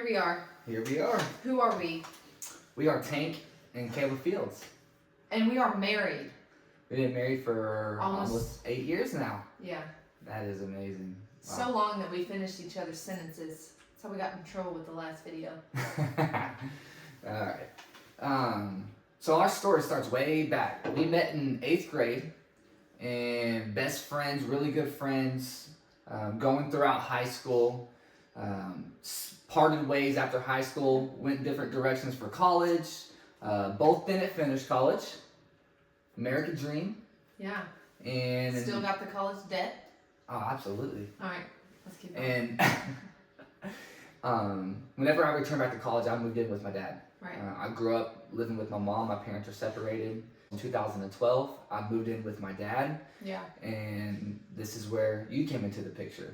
we are. Here we are. Who are we? We are Tank and Kayla Fields. And we are married. We've been married for Almost- almost 8 years now. Yeah. That is amazing. So long that we finished each other's sentences. That's how we got in trouble with the last video. Alright. So our story starts way back. We met in 8th grade and best friends, really good friends, going throughout high school. Parted ways after high school, went different directions for college. Both didn't finish college. American dream. Yeah. And Still got the college debt? Oh, absolutely. Alright, let's keep going. And whenever I returned back to college, I moved in with my dad. Right. I grew up living with my mom. My parents are separated. In 2012, I moved in with my dad. Yeah. And this is where you came into the picture.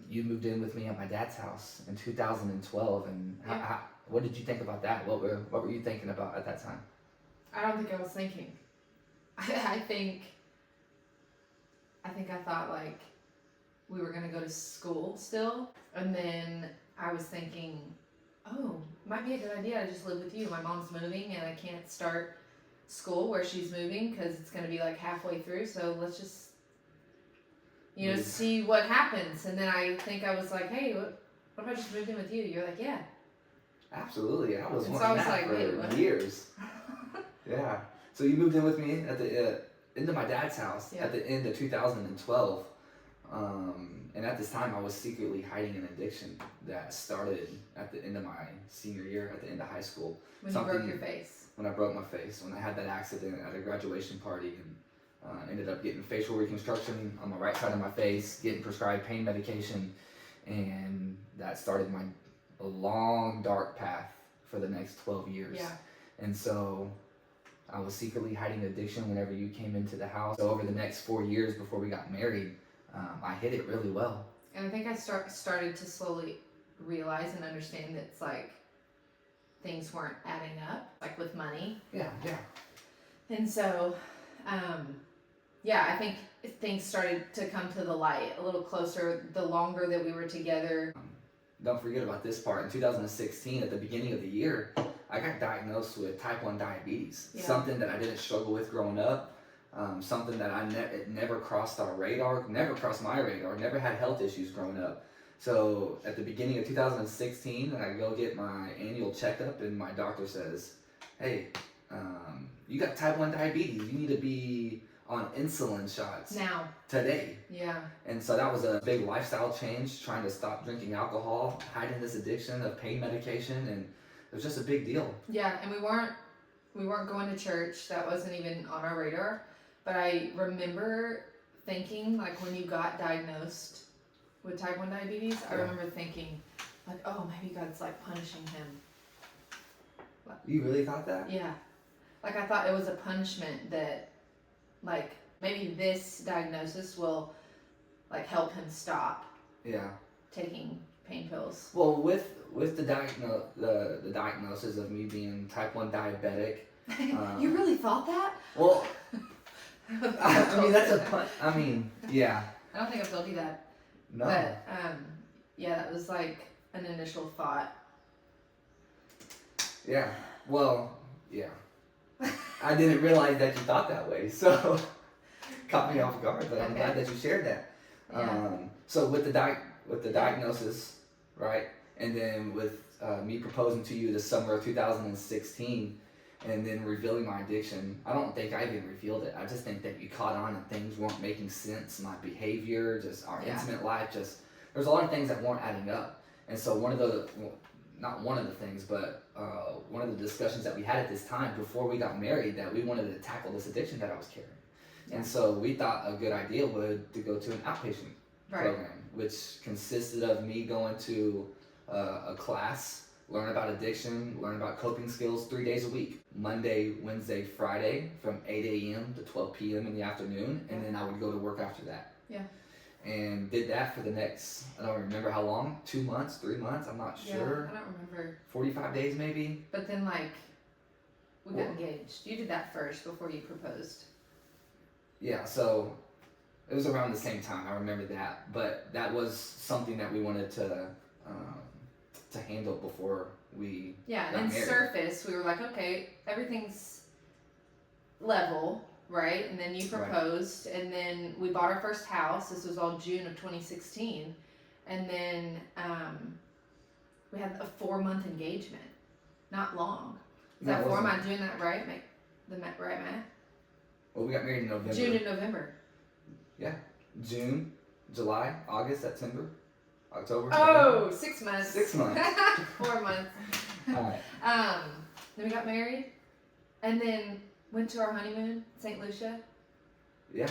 You moved in with me at my dad's house in 2012. And Yeah. what did you think about that? What were you thinking about at that time? I don't think I was thinking. I think I thought like we were gonna go to school still, and then I was thinking, oh, might be a good idea to just live with you. My mom's moving, and I can't start school where she's moving because it's gonna be like halfway through. So let's just, see what happens. And then I think I was like, hey, what if I just moved in with you? You're like, yeah. Absolutely. I was And wanting so I was that like, for wait, what? years. Yeah. So you moved in with me at the into my dad's house Yeah. at the end of 2012. And at this time, I was secretly hiding an addiction that started at the end of my senior year, at the end of high school. When you broke your face. When I broke my face, when I had that accident at a graduation party, and ended up getting facial reconstruction on the right side of my face, getting prescribed pain medication, and that started a long dark path for the next 12 years. Yeah. And so I was secretly hiding addiction whenever you came into the house. So over the next 4 years before we got married, I hid it really well. And I think I started to slowly realize and understand that it's like things weren't adding up, like with money. Yeah. And so, I think things started to come to the light a little closer the longer that we were together. Don't forget about this part. In 2016, at the beginning of the year, I got diagnosed with type 1 diabetes. Yeah. Something that I didn't struggle with growing up. Something that it never crossed our radar, never crossed my radar, never had health issues growing up. So at the beginning of 2016, I go get my annual checkup, and my doctor says, hey, you got type 1 diabetes. You need to be on insulin shots Now. today. Yeah. And so that was a big lifestyle change, trying to stop drinking alcohol, hiding this addiction of pain medication, and it was just a big deal. Yeah, and we weren't going to church. That wasn't even on our radar. But I remember thinking, like, when you got diagnosed with type 1 diabetes, I Yeah. remember thinking, like, oh, maybe God's, like, punishing him. You really thought that? Yeah. Like, I thought it was a punishment that, like, maybe this diagnosis will, like, help him stop Yeah. taking pain pills. Well, with the diagnosis of me being type 1 diabetic, You really thought that? well, I mean that's yeah. I don't think I've told you that. No. But, that was, like, an initial thought. Yeah. Well, yeah. I didn't realize that you thought that way, so caught me off guard. But I'm Okay. glad that you shared that. Yeah. So with the diagnosis, right, and then with me proposing to you the summer of 2016, and then revealing my addiction, I don't think I even revealed it. I just think that you caught on and things weren't making sense. My behavior, just our Yeah. intimate life, there's a lot of things that weren't adding up. And so one of the discussions that we had at this time before we got married, that we wanted to tackle this addiction that I was carrying. Yeah. And so we thought a good idea would to go to an outpatient program, which consisted of me going to a class, learn about addiction, learn about coping skills 3 days a week. Monday, Wednesday, Friday from 8 a.m. to 12 p.m. in the afternoon, and then I would go to work after that. Yeah. And did that for the next, I don't remember how long, 2 months, 3 months, I'm not sure. I don't remember. 45 days maybe? But then, like, we got Well- engaged. You did that first before you proposed. Yeah, so it was around the same time, I remember that. But that was something that we wanted to to handle before we Yeah, got and married. surface, we were like, okay, everything's level, right? And then you Right. proposed, and then we bought our first house. This was all June of 2016. And then we had a 4-month engagement. Not long. Is No, that it 4? Am wasn't. I doing that right? Make the right math? Well, we got married in November. June and November. June, July, August, September, October. Oh, 6 months. 6 months. 4 months. Alright. Then we got married, and then went to our honeymoon, St. Lucia, Yeah.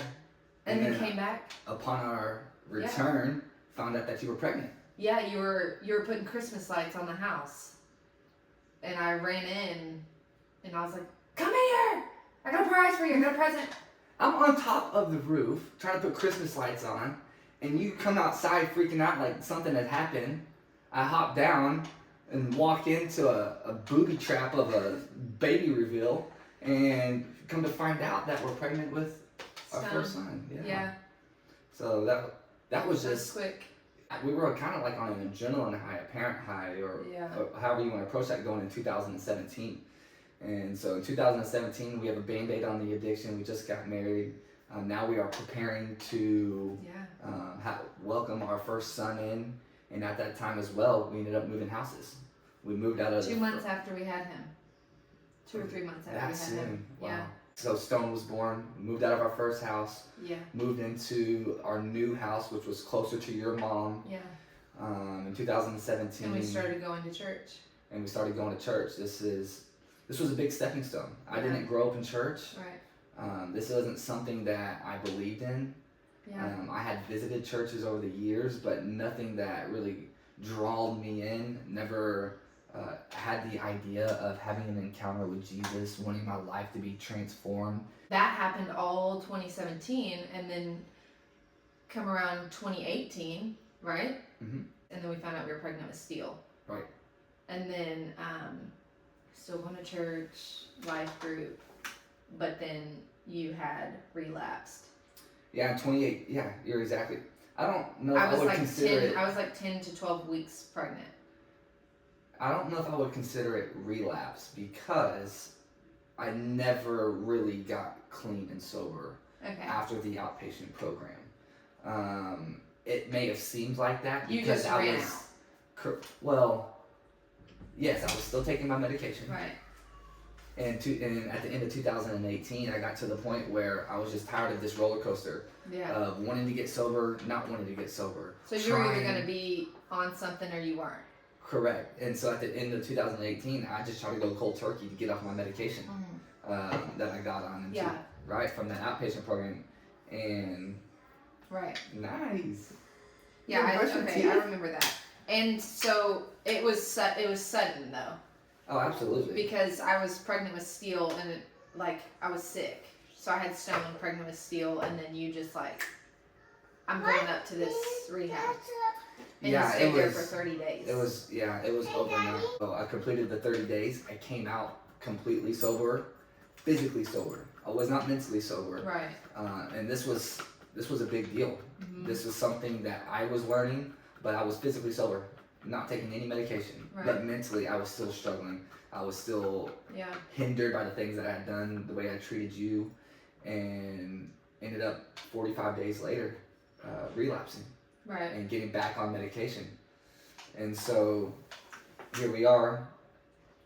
and then then came back. upon our return, found out that you were pregnant. Yeah, you were putting Christmas lights on the house, and I ran in, and I was like, "Come here! I got a prize for you. I got a present." I'm on top of the roof trying to put Christmas lights on, and you come outside freaking out like something had happened. I hop down and walk into a booby trap of a baby reveal, and come to find out that we're pregnant with our Son. first son. Yeah, So that was just just, quick. we were kind of like on an adrenaline high, a parent high, or however you want to approach that, going in 2017. And so in 2017, we have a band-aid on the addiction. We just got married. Now we are preparing to Yeah. welcome our first son in. And at that time as well, we ended up moving houses. We moved out of 2 months after we had him. 2 or 3 months after that we had soon. him. Wow. Yeah. So Stone was born. Moved out of our first house. Yeah. Moved into our new house, which was closer to your mom. Yeah. In 2017. And we started going to church. And we started going to church. This was a big stepping stone. I Yeah. didn't grow up in church. Right. This wasn't something that I believed in. Yeah. I had visited churches over the years, but nothing that really drawed me in. Never had the idea of having an encounter with Jesus, wanting my life to be transformed. That happened all 2017, and then come around 2018, right? Mhm. And then we found out we were pregnant with Steele. Right. And then still going to church, life group, but then you had relapsed. Yeah, in 28. Yeah, you're exactly. I don't know if I was would like consider 10. it. I was like 10 to 12 weeks pregnant. I don't know if I would consider it relapse because I never really got clean and sober Okay. after the outpatient program. It may have seemed like that You because just I ran was out. well, yes, I was still taking my medication. Right. And at the end of 2018, I got to the point where I was just tired of this roller coaster Yeah. of wanting to get sober, not wanting to get sober. So you were either trying- going to be on something or you weren't. Correct. And so at the end of 2018, I just tried to go cold turkey to get off my medication that I got on into, Yeah. right, from that outpatient program. And Right. nice. Yeah. You brush your Okay. teeth? I remember that. And so it was sudden though. Oh, absolutely. Because I was pregnant with Steele and I was sick. So I had Stone pregnant with Steele, and then you just I'm going up to this rehab. And you Yeah, stayed it there was. for 30 days. It was overnight. So I completed the 30 days. I came out completely sober, physically sober. I was not mentally sober. Right. And this was a big deal. Mhm. This was something that I was learning, but I was physically sober, not taking any medication. Right. But mentally, I was still struggling. I was still Yeah. hindered by the things that I had done, the way I treated you, and ended up 45 days later relapsing Right. and getting back on medication. And so here we are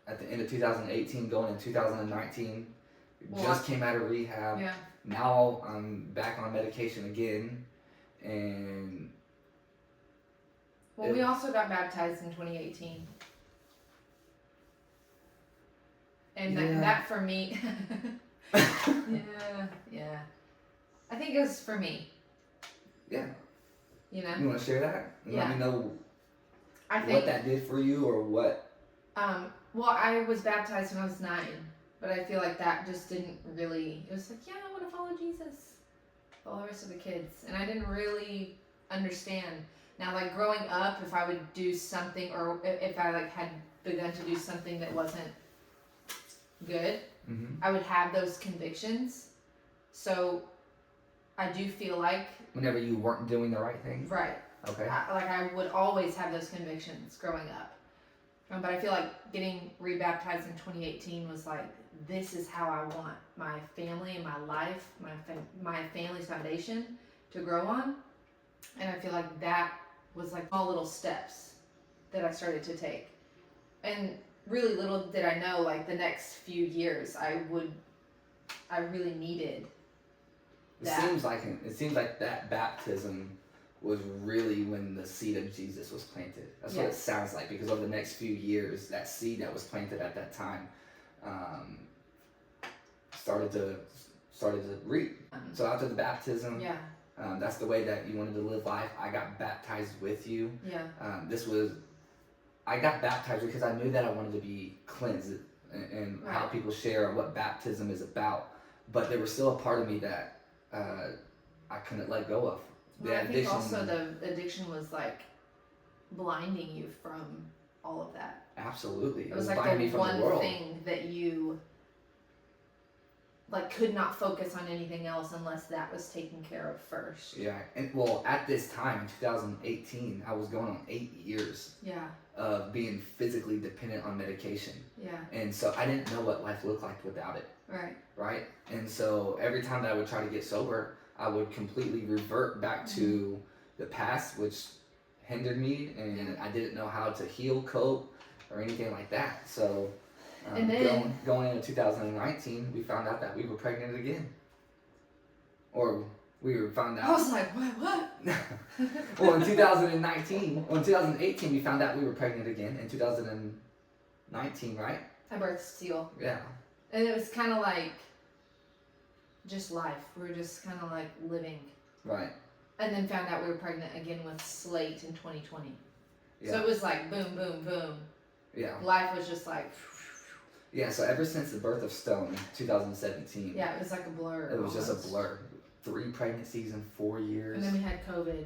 at the end of 2018, going in 2019. Well, Just came out of rehab. Yeah. Now I'm back on medication again, and Well, we also got baptized in 2018. And Yeah. that for me, yeah. I think it was for me. Yeah. You know? You want to share that? And Yeah. Let me know I what think, that did for you, or what. well, I was baptized when I was 9, but I feel like that just didn't really, it was like, yeah, I want to follow Jesus. Follow the rest of the kids. And I didn't really understand. Now, growing up, if I would do something, or if I had begun to do something that wasn't good, Mm-hmm. I would have those convictions. So I do feel like, Whenever you weren't doing the right thing. right, Okay. I would always have those convictions growing up. But I feel like getting rebaptized in 2018 was like, this is how I want my family and my life, my family's foundation to grow on. And I feel like that was like small little steps that I started to take. And really little did I know, like the next few years, I really needed that. It seems like that baptism was really when the seed of Jesus was planted. That's what it sounds like, because over the next few years, that seed that was planted at that time started to reap. So after the baptism, that's the way that you wanted to live life. I got baptized with you. I got baptized because I knew that I wanted to be cleansed and how people share what baptism is about. But there was still a part of me that I couldn't let go of. Well, I think also the addiction was like blinding you from all of that. Absolutely. It was like the one thing that you like could not focus on anything else unless that was taken care of first. Yeah, and well, at this time in 2018, I was going on 8 years of being physically dependent on medication. And so I didn't know what life looked like without it. Right? And so every time that I would try to get sober, I would completely revert back to the past, which hindered me, and I didn't know how to heal, cope, or anything like that. So and then, going into 2019, we found out that we were pregnant again. Or we were found out. I was like, what? Well, in 2018, we found out we were pregnant again. In 2019, right? I birthed Steele. Yeah. And it was kind of like just life. We were just kind of like living. Right. And then found out we were pregnant again with Slate in 2020. Yeah. So it was like boom, boom, boom. Yeah. Life was just like. Yeah, so ever since the birth of Stone in 2017. Yeah, it was like a blur. It was just a blur. 3 pregnancies in 4 years. And then we had COVID.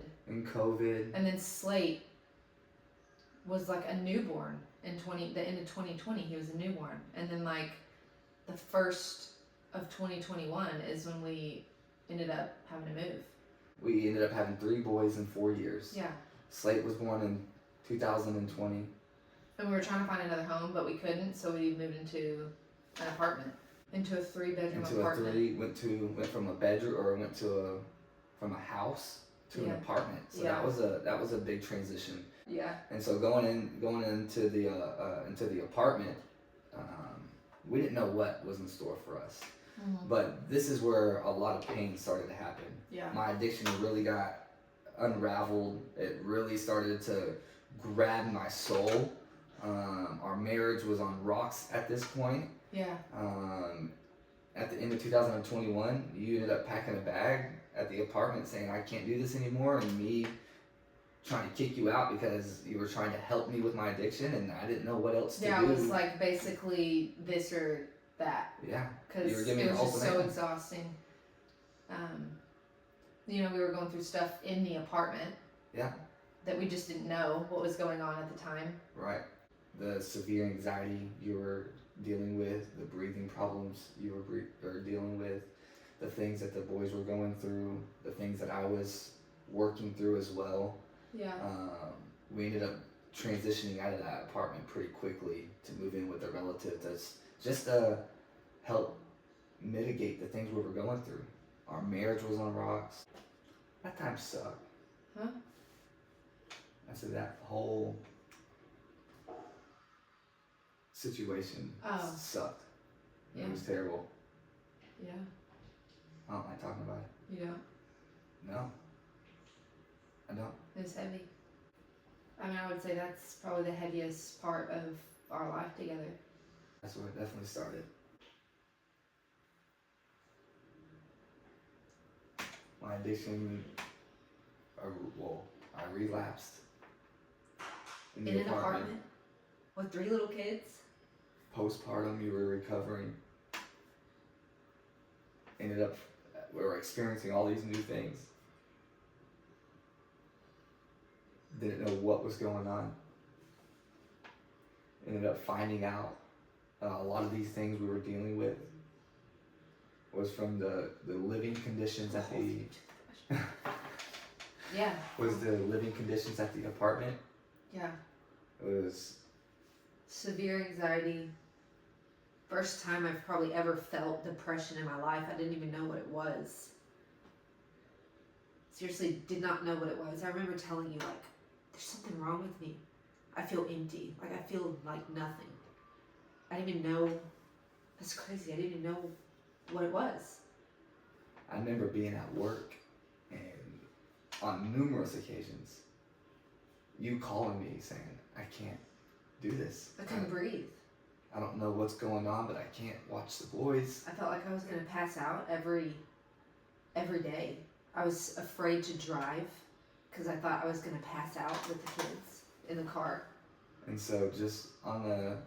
And then Slate was like a newborn in the end of 2020. He was a newborn. And then like the first of 2021 is when we ended up having to move. We ended up having 3 boys in 4 years. Yeah. Slate was born in 2020. And we were trying to find another home, but we couldn't, so we moved into an apartment, into a 3-bedroom apartment. Went from a bedroom, or from a house to an apartment. So that was a big transition. Yeah. And so going into the apartment, we didn't know what was in store for us. Mm-hmm. But this is where a lot of pain started to happen. Yeah. My addiction really got unraveled. It really started to grab my soul. Our marriage was on rocks at this point. Yeah. At the end of 2021, you ended up packing a bag at the apartment saying, I can't do this anymore, and me trying to kick you out because you were trying to help me with my addiction, and I didn't know what else to do. Yeah, it was like basically this or that. Yeah. Because it was just so exhausting. We were going through stuff in the apartment. Yeah. That we just didn't know what was going on at the time. Right. The severe anxiety you were dealing with, the breathing problems you were dealing with, the things that the boys were going through, the things that I was working through as well. Yeah. We ended up transitioning out of that apartment pretty quickly to move in with a relative that's just to help mitigate the things we were going through. Our marriage was on rocks. That time sucked. Huh? I said that whole situation sucked. Yeah. It was terrible. Yeah. I don't like talking about it. You don't? No. I don't. It was heavy. I mean, I would say that's probably the heaviest part of our life together. That's where it definitely started. My addiction, I relapsed. In an apartment with 3 little kids. Postpartum, you were recovering. We were experiencing all these new things. Didn't know what was going on. Ended up finding out a lot of these things we were dealing with was from the living conditions at the yeah. Was the living conditions at the apartment. Yeah. It was severe anxiety. First time I've probably ever felt depression in my life. I didn't even know what it was. Seriously, did not know what it was. I remember telling you, like, there's something wrong with me. I feel empty. Like, I feel like nothing. I didn't even know. That's crazy. I didn't even know what it was. I remember being at work and on numerous occasions, you calling me saying, I can't do this. I couldn't breathe. I don't know what's going on, but I can't watch the boys. I felt like I was going to pass out every day. I was afraid to drive because I thought I was going to pass out with the kids in the car. And so just on a...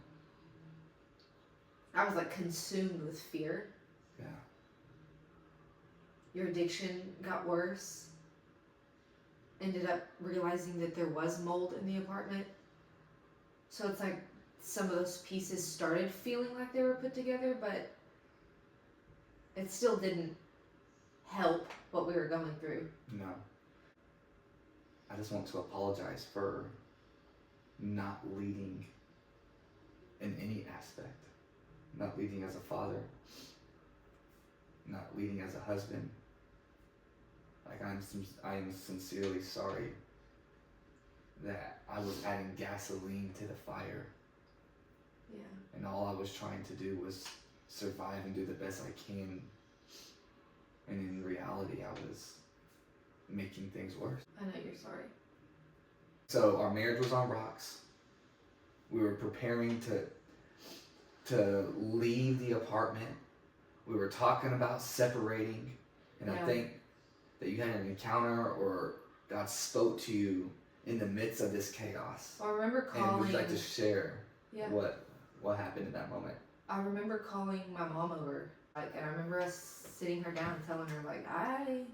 I was like consumed with fear. Yeah. Your addiction got worse. Ended up realizing that there was mold in the apartment. So it's like some of those pieces started feeling like they were put together, but it still didn't help what we were going through. No. I just want to apologize for not leading in any aspect. Not leading as a father. Not leading as a husband. Like I am sincerely sorry that I was adding gasoline to the fire. Yeah. And all I was trying to do was survive and do the best I can. And in reality, I was making things worse. I know you're sorry. So our marriage was on rocks. We were preparing to leave the apartment. We were talking about separating. And I Yeah. think that you had an encounter or God spoke to you in the midst of this chaos. Well, I remember And calling. would you like to share Yeah. what happened in that moment? I remember calling my mom over. Like, and I remember us sitting her down and telling her, like, I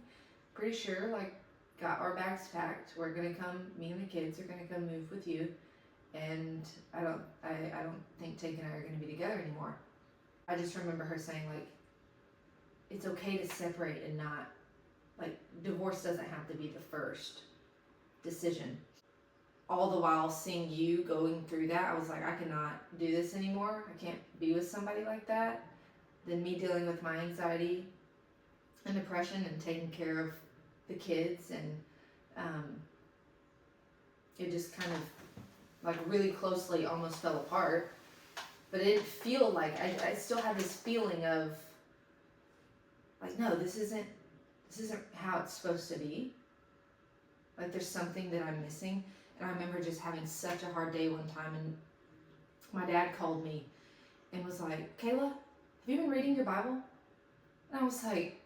pretty sure, like, got our bags packed. We're gonna come. Me and the kids are gonna come move with you, and I don't think Take and I are gonna be together anymore. I just remember her saying, like, it's okay to separate and not, like, divorce doesn't have to be the first decision. All the while seeing you going through that, I was like, I cannot do this anymore. I can't be with somebody like that. Then me dealing with my anxiety and depression and taking care of the kids, and it just kind of like really closely almost fell apart. But it didn't feel like I still had this feeling of like, no, this isn't how it's supposed to be. Like there's something that I'm missing. And I remember just having such a hard day one time, and my dad called me and was like, Kayla, have you been reading your Bible? And I was like,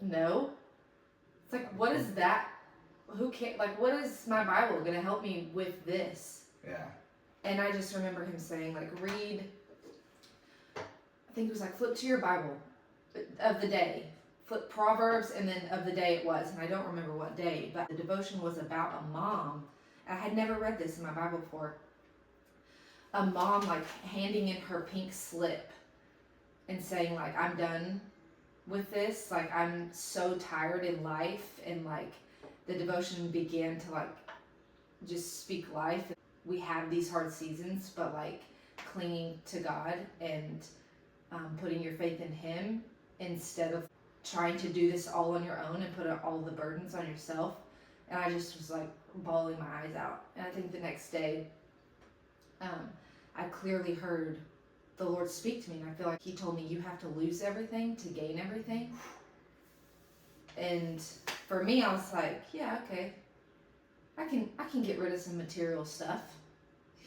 no. It's like, what is that? Who can't, like, what is my Bible going to help me with this? Yeah. And I just remember him saying, like, read, I think it was like, flip to your Bible of the day. Flip Proverbs, and then of the day it was. And I don't remember what day, but the devotion was about a mom. And I had never read this in my Bible before. A mom, like, handing in her pink slip and saying, like, I'm done with this. Like, I'm so tired in life. And, like, the devotion began to, like, just speak life. We have these hard seasons, but, like, clinging to God and putting your faith in Him instead of trying to do this all on your own and put all the burdens on yourself. And I just was, like, bawling my eyes out. And I think the next day, I clearly heard the Lord speak to me, and I feel like He told me, you have to lose everything to gain everything. And for me, I was like, yeah, okay, I can get rid of some material stuff,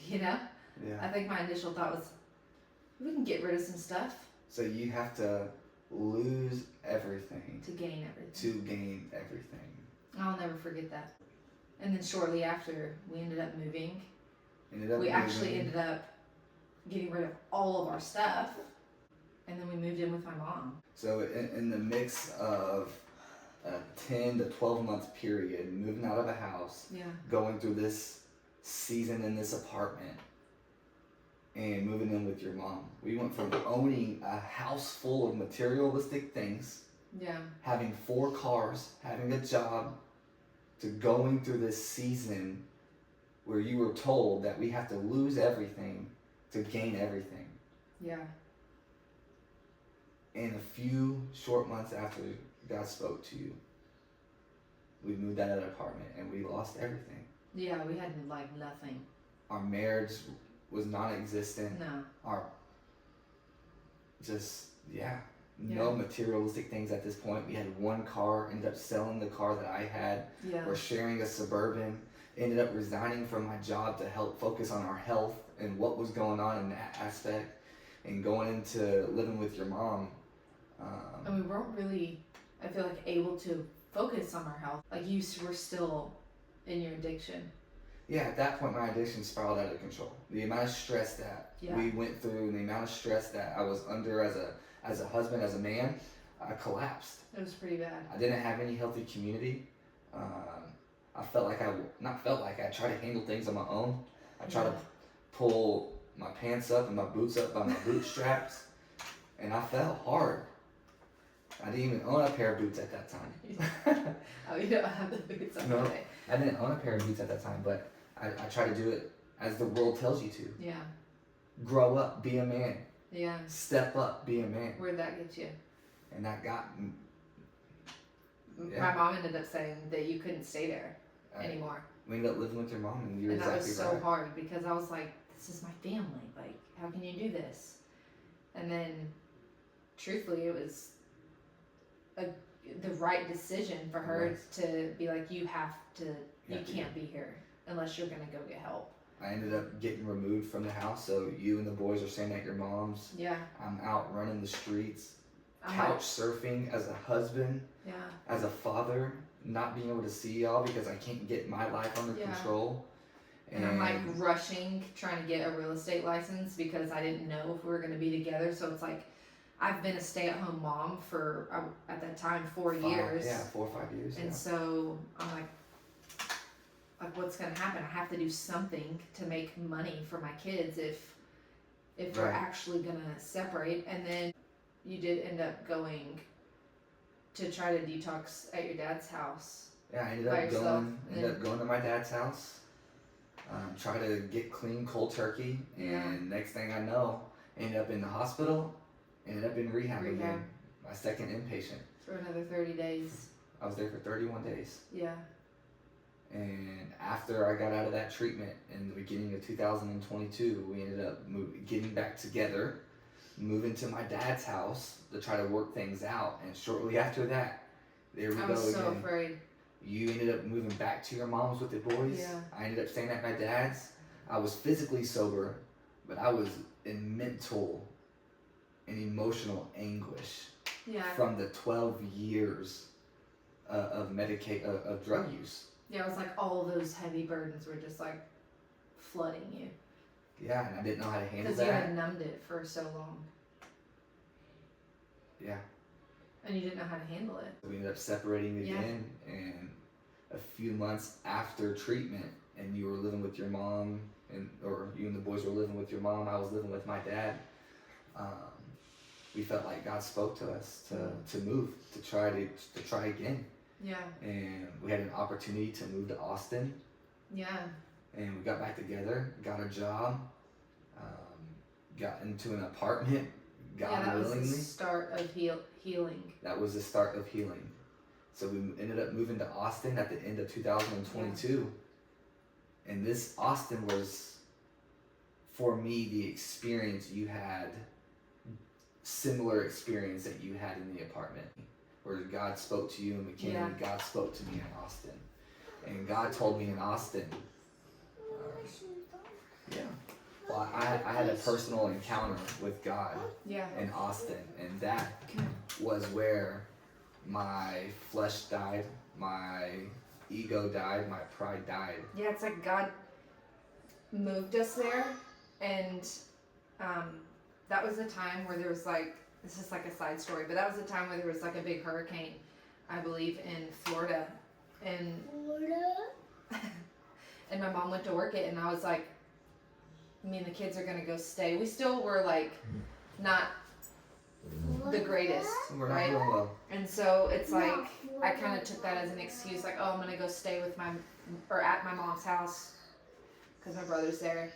you know. Yeah. I think my initial thought was, we can get rid of some stuff So you have to lose everything to gain everything. to gain everything. I'll never forget that. And then shortly after, we ended up moving. We Actually ended up getting rid of all of our stuff, and then we moved in with my mom. So in the mix of a 10 to 12 month period, moving out of a house, Yeah. going through this season in this apartment, and moving in with your mom, we went from owning a house full of materialistic things, Yeah. having 4 cars, having a job, to going through this season where you were told that we have to lose everything to gain everything. Yeah. And a few short months after God spoke to you, we moved out of that apartment and we lost everything. Yeah, we had like nothing. Our marriage was non-existent. No. Our no materialistic things at this point. We had one car, ended up selling the car that I had. Yeah. We're sharing a Suburban. Ended up resigning from my job to help focus on our health and what was going on in that aspect, and going into living with your mom. And we weren't really, I feel like, able to focus on our health. Like you were still in your addiction. Yeah, at that point, my addiction spiraled out of control. The amount of stress that we went through, and the amount of stress that I was under as a husband, as a man, I collapsed. It was pretty bad. I didn't have any healthy community. I tried to handle things on my own. I tried to pull my pants up and my boots up by my bootstraps, and I fell hard. I didn't even own a pair of boots at that time. Oh, you don't have the boots on No, today. I didn't own a pair of boots at that time, but I try to do it as the world tells you to. Yeah. Grow up, be a man. Yeah. Step up, be a man. Where'd that get you? And that got My mom ended up saying that you couldn't stay there anymore. We ended up living with your mom, and you're And exactly that was so right. hard because I was like, this is my family. Like, how can you do this? And then, truthfully, it was the right decision for her to be like, you can't be here unless you're going to go get help. I ended up getting removed from the house, so you and the boys are staying at your mom's. Yeah. I'm out running the streets, I'm couch surfing as a husband, yeah. as a father, not being able to see y'all because I can't get my life under control. And I'm like rushing, trying to get a real estate license because I didn't know if we were going to be together. So it's like, I've been a stay-at-home mom for, at that time, 4 years. Yeah, 4 or 5 years. And so I'm like, what's going to happen? I have to do something to make money for my kids if we're actually going to separate. And then you did end up going to try to detox at your dad's house. Yeah, I ended up going to my dad's house, try to get clean cold turkey, and next thing I know, ended up in the hospital, ended up in rehab again, my second inpatient. For another 30 days. I was there for 31 days. Yeah. And after I got out of that treatment in the beginning of 2022, we ended up getting back together, moving to my dad's house to try to work things out. And shortly after that, there we go again. I was so afraid. You ended up moving back to your mom's with the boys. Yeah. I ended up staying at my dad's. I was physically sober, but I was in mental and emotional anguish from the 12 years of drug use. Yeah, it was like all of those heavy burdens were just like flooding you. Yeah, and I didn't know how to handle that. Because you had numbed it for so long. Yeah. And you didn't know how to handle it. We ended up separating again, and a few months after treatment, and you were living with your mom, or you and the boys were living with your mom, I was living with my dad. We felt like God spoke to us to move, to try again. Yeah. And we had an opportunity to move to Austin. Yeah. And we got back together, got a job, got into an apartment, God willingly. That was the start of healing. That was the start of healing. So we ended up moving to Austin at the end of 2022. Yeah. And this Austin was, for me, the experience you had, similar experience that you had in the apartment, where God spoke to you in McKinney, God spoke to me in Austin. And God told me in Austin, well, I had a personal encounter with God in Austin, and that was where my flesh died, my ego died, my pride died. Yeah, it's like God moved us there, and that was a time where there was like, this is like a side story, but that was a time where there was like a big hurricane, I believe, in Florida, and and my mom went to work it, and I was like, me and the kids are gonna go stay. We still were like not the greatest, right? Well. And so it's like I kind of took that as an excuse, like, oh, I'm gonna go stay with at my mom's house because my brother's there.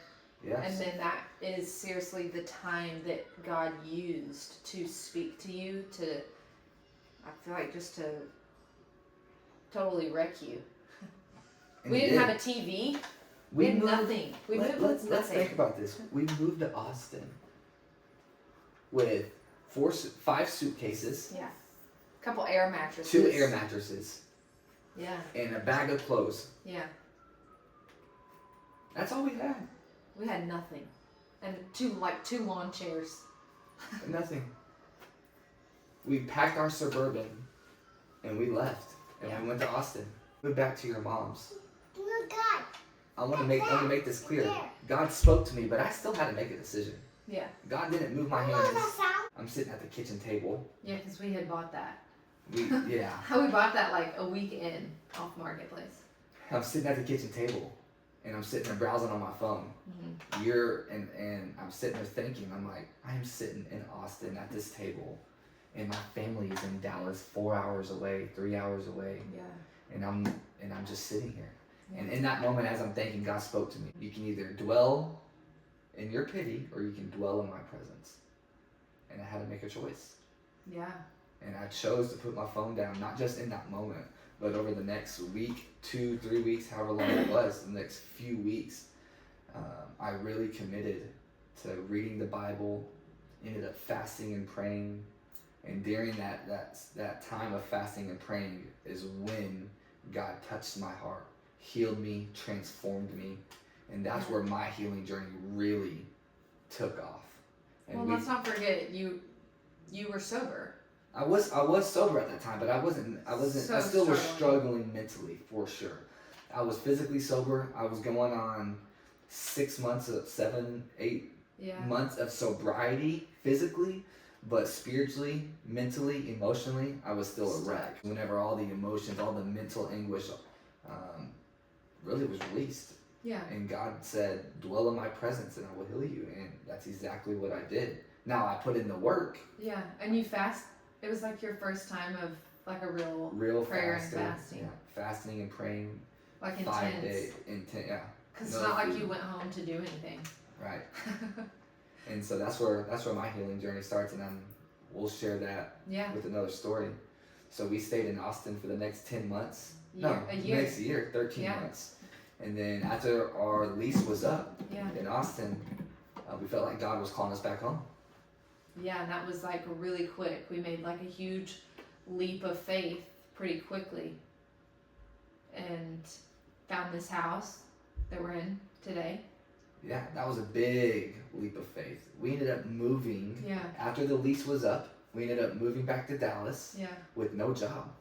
Yes. And then that is seriously the time that God used to speak to you to, I feel like just to totally wreck you. And We he didn't did. have a TV. We We had moved. nothing. We moved with Let's nothing. think about this. We moved to Austin with 5 suitcases, Yeah. A couple air mattresses. 2 air mattresses, Yeah. and a bag of clothes. Yeah. That's all we had. We had nothing. And two lawn chairs. Nothing. We packed our Suburban and we left. And Yeah. we went to Austin. Moved back to your mom's. God. I want to make this clear. God spoke to me, but I still had to make a decision. Yeah. God didn't move my hands. I'm sitting at the kitchen table. Yeah, because we had bought that. Yeah. We bought that like a week in off Marketplace. I'm sitting at the kitchen table, and I'm sitting there browsing on my phone. Mm-hmm. And I'm sitting there thinking, I'm like, I'm sitting in Austin at this table, and my family is in Dallas, 4 hours away, 3 hours away, Yeah. and I'm just sitting here. And in that moment, as I'm thinking, God spoke to me. You can either dwell in your pity, or you can dwell in my presence. And I had to make a choice. Yeah. And I chose to put my phone down, not just in that moment, but over the next week, 2, 3 weeks, however long it was, the next few weeks, I really committed to reading the Bible, ended up fasting and praying. And during that time of fasting and praying is when God touched my heart, healed me, transformed me. And that's where my healing journey really took off. And Well, let's not forget you were sober. I was sober at that time, but I wasn't So I still was struggling. struggling mentally, for sure. I was physically sober. I was going on 6 months of 7, 8 Yeah. months of sobriety physically, but spiritually, mentally, emotionally, I was still a wreck. Whenever all the emotions, all the mental anguish really was released. Yeah. And God said, dwell in my presence and I will heal you. And that's exactly what I did. Now I put in the work. Yeah. And you fast. It was like your first time of like a real prayer and fasting. fasting. Yeah, fasting and praying Like 5 intense. days. Yeah, Because No it's not like food. you went home to do anything. right. And so that's where my healing journey starts, and we'll share that Yeah. with another story. So we stayed in Austin for the next 10 months. A year. Next year, 13 Yeah. months. And then after our lease was up Yeah. in Austin, we felt like God was calling us back home. Yeah, and that was like really quick. We made like a huge leap of faith pretty quickly and found this house that we're in today. Yeah, that was a big leap of faith. We ended up moving Yeah. after the lease was up. We ended up moving back to Dallas Yeah. with no job.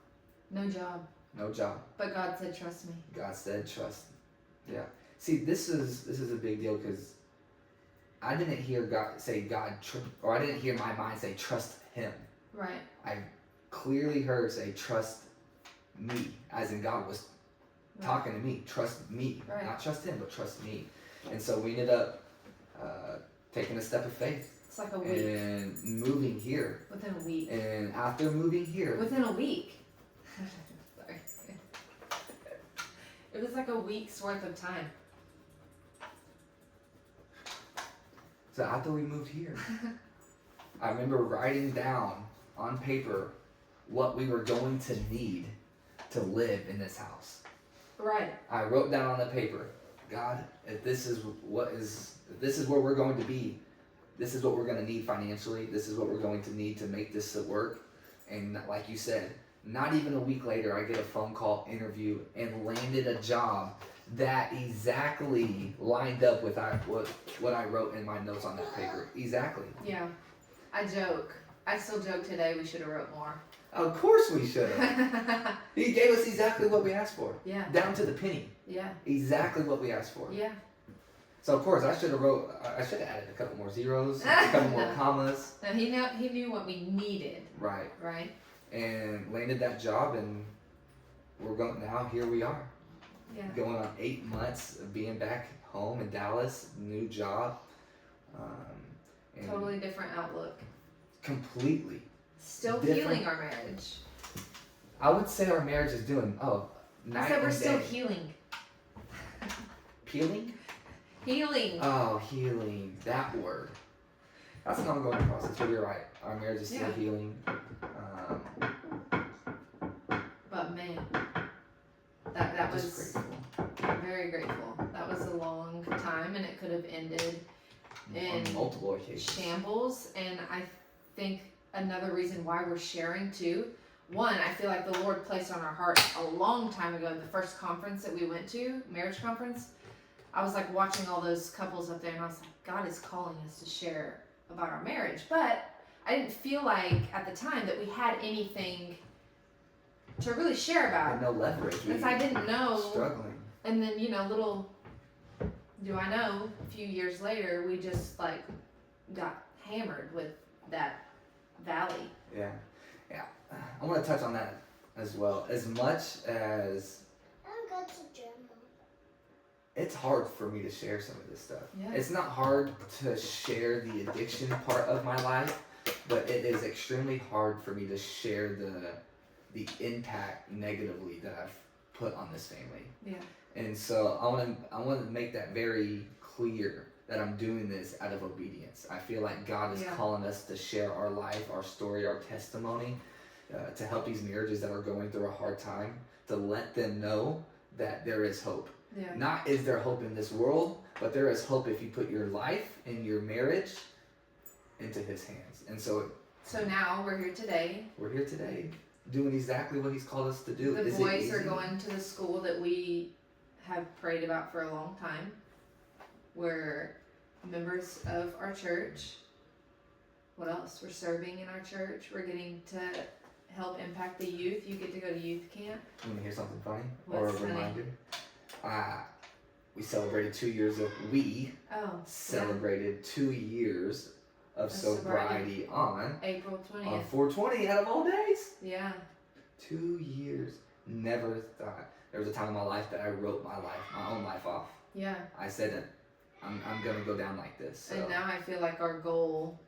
No job. No job. But God said, trust me. God said, trust. Yeah. See, this is a big deal because I didn't hear God say or I didn't hear my mind say trust Him. Right. I clearly heard say trust me, as in God was Right. talking to me. Trust me, Right. not trust Him, but trust me. And so we ended up taking a step of faith It's like a week. and moving here. Within a week. And after moving here, Within a week. Sorry. It was like a week's worth of time. so after we moved here, I remember writing down on paper what we were going to need to live in this house. Right. I wrote down on the paper, God, if this is where we're going to be, this is what we're going to need financially. This is what we're going to need to make this work. And like you said, not even a week later, I get a phone call, interview, and landed a job that exactly lined up with what I wrote in my notes on that paper. Exactly. Yeah. I joke. I still joke today we should have wrote more. Of course we should have. He gave us exactly what we asked for. Yeah. Down to the penny. Yeah. Exactly what we asked for. Yeah. So of course I should have added a couple more zeros, a couple more commas. No, he knew what we needed. Right. Right. And landed that job, and we're going now. Here we are, Yeah. going on 8 months of being back home in Dallas, new job, and Totally different outlook. completely. Still Different. healing our marriage. I would say our marriage is doing I night said we're and still day. healing. Peeling. Healing. Oh, healing. That word. That's an ongoing process, but you're right. Our marriage is still Yeah. healing. But man, that Just was grateful. very grateful. That was a long time, and it could have ended in On multiple occasions. shambles. And I think another reason why we're sharing too. One, I feel like the Lord placed on our heart a long time ago, the first conference that we went to, marriage conference. I was like watching all those couples up there, and I was like, God is calling us to share about our marriage. But I didn't feel like at the time that we had anything to really share about. And no leverage. Since I didn't know. Struggling. And then, little do I know, a few years later, we just like got hammered with that valley. Yeah. Yeah. I want to touch on that as well. As much as it's hard for me to share some of this stuff. Yeah. It's not hard to share the addiction part of my life, but it is extremely hard for me to share the impact negatively that I've put on this family. Yeah. And so I want to make that very clear that I'm doing this out of obedience. I feel like God is calling us to share our life, our story, our testimony, to help these marriages that are going through a hard time, to let them know that there is hope. Yeah. Not is there hope in this world, but there is hope if you put your life and your marriage into His hands. And so now we're here today. we're here today doing exactly what He's called us to do. The Is it boys are easy? going to the school that we have prayed about for a long time. We're members of our church. What else? We're serving in our church. We're getting to help impact the youth. You get to go to youth camp. You want to hear something funny? What's or a funny? reminder? We celebrated 2 years of, we Oh, celebrated 2 years of sobriety on April 20th. 420 out of all days. Yeah. 2 years. Never thought. There was a time in my life that I wrote my own life off. Yeah. I said that I'm going to go down like this. So. And now I feel like our goal,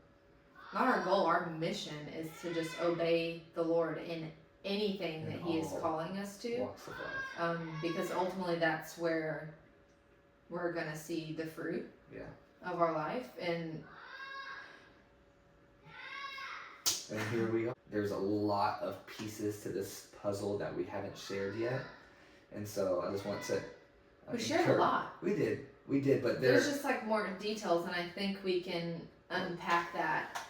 not our goal, our mission is to just obey the Lord in anything In that He is all calling us to. Walks of life. Because ultimately that's where we're going to see the fruit of our life. And here we are. There's a lot of pieces to this puzzle that we haven't shared yet. And so I just want to we shared a lot. We did, but There's just like more details, and I think we can unpack that,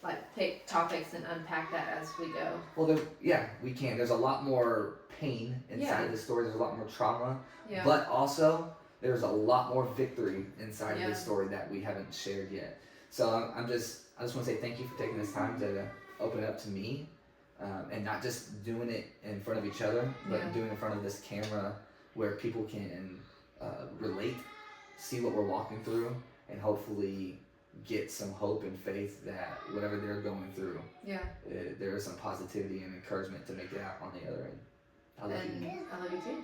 like pick topics and unpack that as we go. Well, we can. There's a lot more pain inside the story. There's a lot more trauma. Yeah. But also, there's a lot more victory inside of Yeah. this story that we haven't shared yet. So I just want to say thank you for taking this time to open it up to me, and not just doing it in front of each other, but doing it in front of this camera where people can relate, see what we're walking through, and hopefully get some hope and faith that whatever they're going through, there is some positivity and encouragement to make it out on the other end. I love you. I love you too.